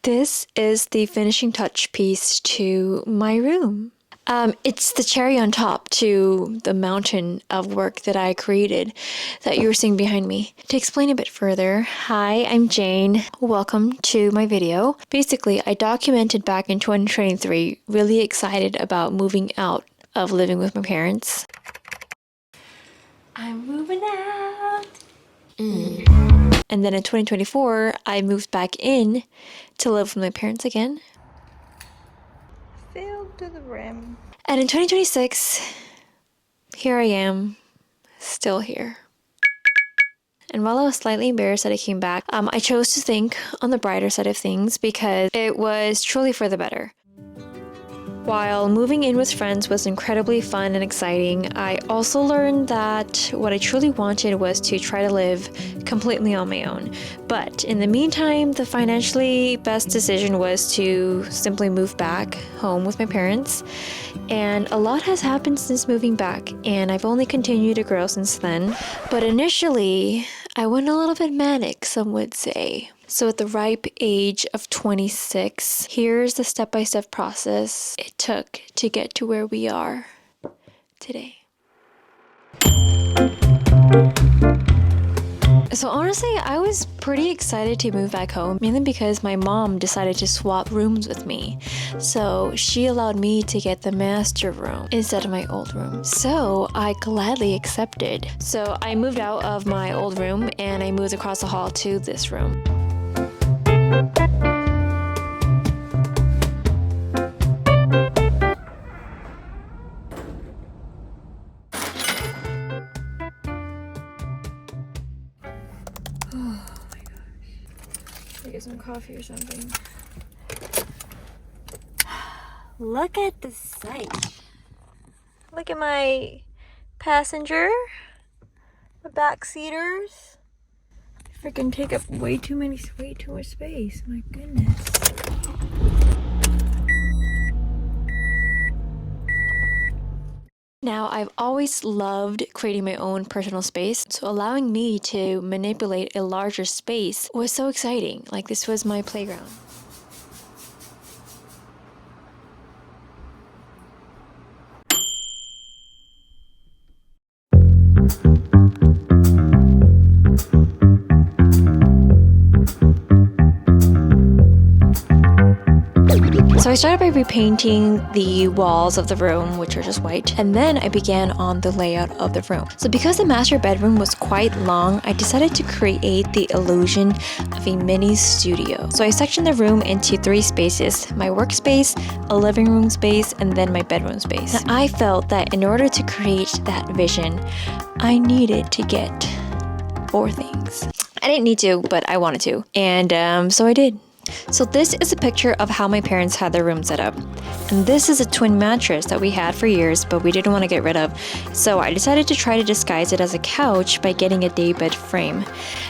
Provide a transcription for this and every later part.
This is the finishing touch piece to my room. It's the cherry on top to the mountain of work that I created that you're seeing behind me. To explain a bit further, hi, I'm Jane. Welcome to my video. Basically, I documented back in 2023, really excited about moving out of living with my parents. I'm moving out. And then in 2024, I moved back in to live with my parents again. Filled to the brim. And in 2026, here I am, still here. And while I was slightly embarrassed that I came back, I chose to think on the brighter side of things because it was truly for the better. While moving in with friends was incredibly fun and exciting, I also learned that what I truly wanted was to try to live completely on my own. But in the meantime, the financially best decision was to simply move back home with my parents. And a lot has happened since moving back, and I've only continued to grow since then. But initially, I went a little bit manic, some would say. So at the ripe age of 26, here's the step-by-step process it took to get to where we are today. So honestly, I was pretty excited to move back home, mainly because my mom decided to swap rooms with me. So she allowed me to get the master room instead of my old room. So I gladly accepted. So I moved out of my old room and I moved across the hall to this room. Get some coffee or something. Look at the sight. Look at my passenger, my backseaters. Freaking take up way too much space. My goodness. Now, I've always loved creating my own personal space, so allowing me to manipulate a larger space was so exciting. Like, this was my playground. So I started by repainting the walls of the room, which are just white, and then I began on the layout of the room. So because the master bedroom was quite long, I decided to create the illusion of a mini studio. So I sectioned the room into 3 spaces: my workspace, a living room space, and then my bedroom space. Now, I felt that in order to create that vision, I needed to get 4 things. I didn't need to, but I wanted to, and so I did. So this is a picture of how my parents had their room set up. And this is a twin mattress that we had for years, but we didn't want to get rid of. So I decided to try to disguise it as a couch by getting a daybed frame.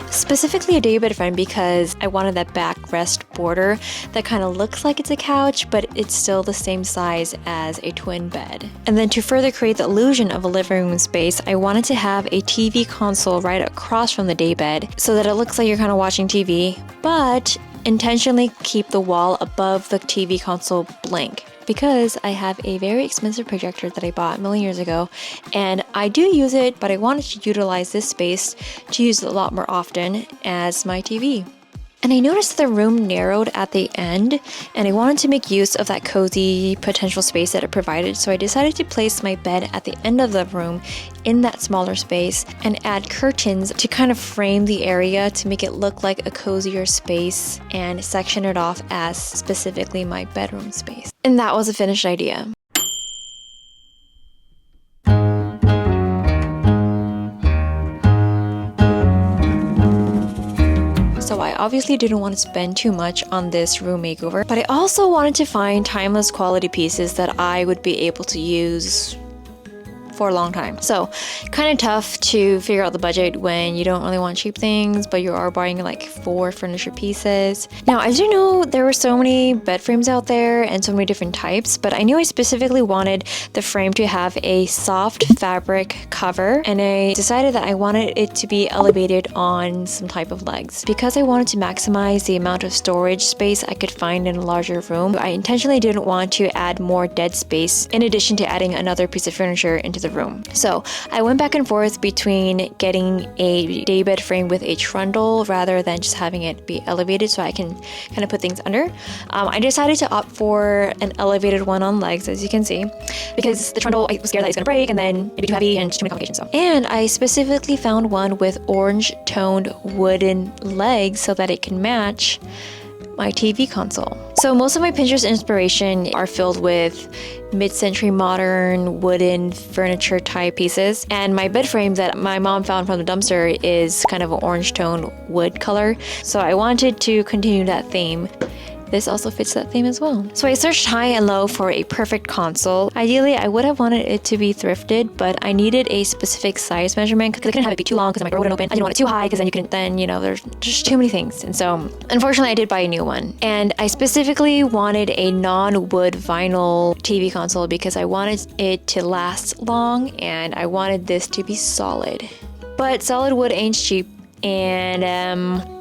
Specifically a daybed frame because I wanted that backrest border that kind of looks like it's a couch, but it's still the same size as a twin bed. And then to further create the illusion of a living room space, I wanted to have a TV console right across from the daybed so that it looks like you're kind of watching TV, but intentionally keep the wall above the TV console blank because I have a very expensive projector that I bought a million years ago, and I do use it, but I wanted to utilize this space to use it a lot more often as my TV. And I noticed the room narrowed at the end, and I wanted to make use of that cozy potential space that it provided, so I decided to place my bed at the end of the room in that smaller space and add curtains to kind of frame the area to make it look like a cozier space and section it off as specifically my bedroom space. And that was a finished idea. I obviously didn't want to spend too much on this room makeover, but I also wanted to find timeless quality pieces that I would be able to use for a long time. So kind of tough to figure out the budget when you don't really want cheap things, but you are buying like 4 furniture pieces. Now, I do know there were so many bed frames out there and so many different types, but I knew I specifically wanted the frame to have a soft fabric cover, and I decided that I wanted it to be elevated on some type of legs. Because I wanted to maximize the amount of storage space I could find in a larger room, I intentionally didn't want to add more dead space in addition to adding another piece of furniture into the room. So I went back and forth between getting a daybed frame with a trundle rather than just having it be elevated so I can kind of put things under. I decided to opt for an elevated one on legs, as you can see, because the trundle, I was scared that it's going to break and then it'd be too heavy and just too many complications. And I specifically found one with orange toned wooden legs so that it can match my TV console. So most of my Pinterest inspiration are filled with mid-century modern wooden furniture type pieces, and my bed frame that my mom found from the dumpster is kind of an orange tone wood color, so I wanted to continue that theme. This also fits that theme as well. So I searched high and low for a perfect console. Ideally, I would have wanted it to be thrifted, but I needed a specific size measurement because I couldn't have it be too long because my door wouldn't open. I didn't want it too high because then you couldn't, there's just too many things. And so, unfortunately, I did buy a new one. And I specifically wanted a non-wood vinyl TV console because I wanted it to last long and I wanted this to be solid. But solid wood ain't cheap. And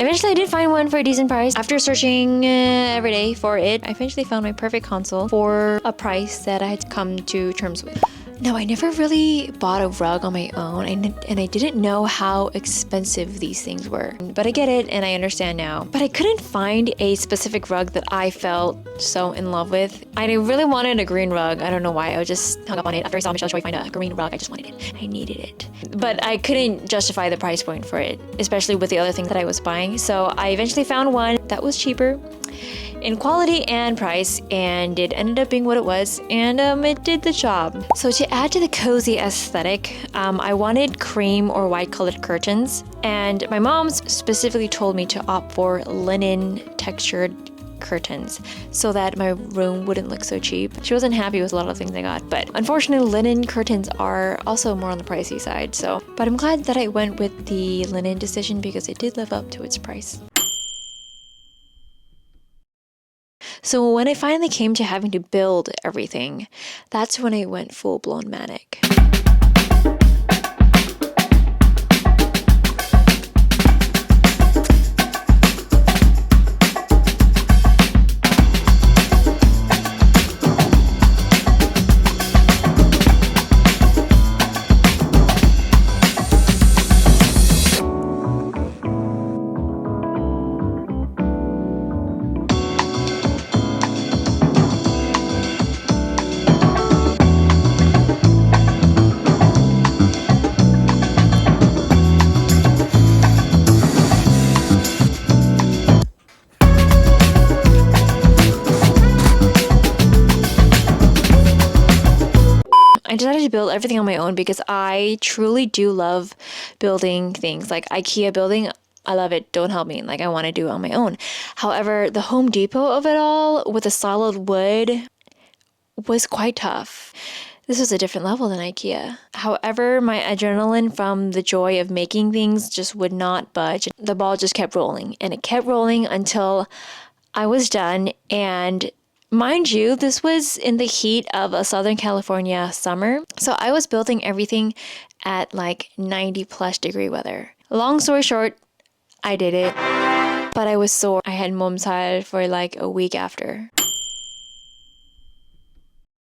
eventually I did find one for a decent price. After searching every day for it, I eventually found my perfect console for a price that I had come to terms with. Now, I never really bought a rug on my own, and I didn't know how expensive these things were. But I get it, and I understand now. But I couldn't find a specific rug that I felt so in love with. I really wanted a green rug. I don't know why. I was just hung up on it. After I saw Michelle Choi find a green rug, I just wanted it. I needed it. But I couldn't justify the price point for it, especially with the other things that I was buying. So I eventually found one that was cheaper in quality and price, and it ended up being what it was, and it did the job. So to add to the cozy aesthetic, I wanted cream or white colored curtains, and my mom specifically told me to opt for linen textured curtains so that my room wouldn't look so cheap. She wasn't happy with a lot of things I got, but unfortunately linen curtains are also more on the pricey side. But I'm glad that I went with the linen decision because it did live up to its price. So when I finally came to having to build everything, that's when I went full-blown manic. I decided to build everything on my own because I truly do love building things. Like IKEA building, I love it. Don't help me. Like I want to do it on my own. However, the Home Depot of it all with the solid wood was quite tough. This was a different level than IKEA. However, my adrenaline from the joy of making things just would not budge. The ball just kept rolling, and it kept rolling until I was done. And mind you, this was in the heat of a Southern California summer. So I was building everything at like 90 plus degree weather. Long story short, I did it, but I was sore. I had momsal for like a week after.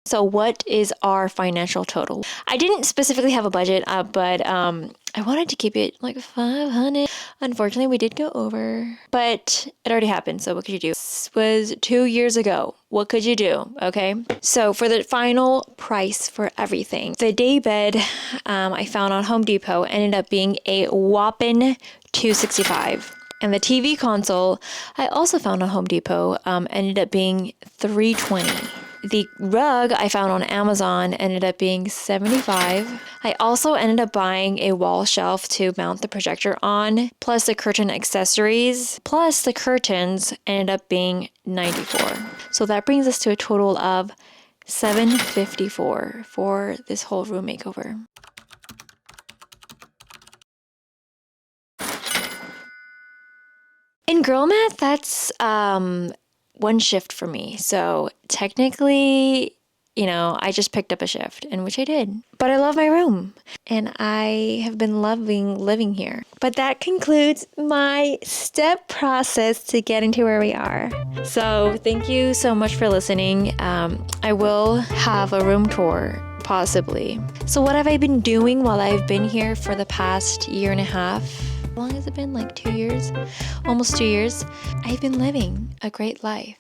So what is our financial total? I didn't specifically have a budget, but I wanted to keep it like 500. Unfortunately, we did go over, but it already happened. So what could you do? This was 2 years ago. What could you do? Okay. So for the final price for everything, the day bed I found on Home Depot ended up being a whopping $265. And the TV console I also found on Home Depot ended up being $320. The rug I found on Amazon ended up being $75. I also ended up buying a wall shelf to mount the projector on, plus the curtain accessories, plus the curtains ended up being $94. So that brings us to a total of $754 for this whole room makeover. In Girl Math, that's one shift for me. So technically, I just picked up a shift, and which I did. But I love my room, and I have been loving living here. But that concludes my step process to getting to where we are. So thank you so much for listening. I will have a room tour, possibly. So what have I been doing while I've been here for the past year and a half? How long has it been? Like 2 years? Almost 2 years. I've been living a great life.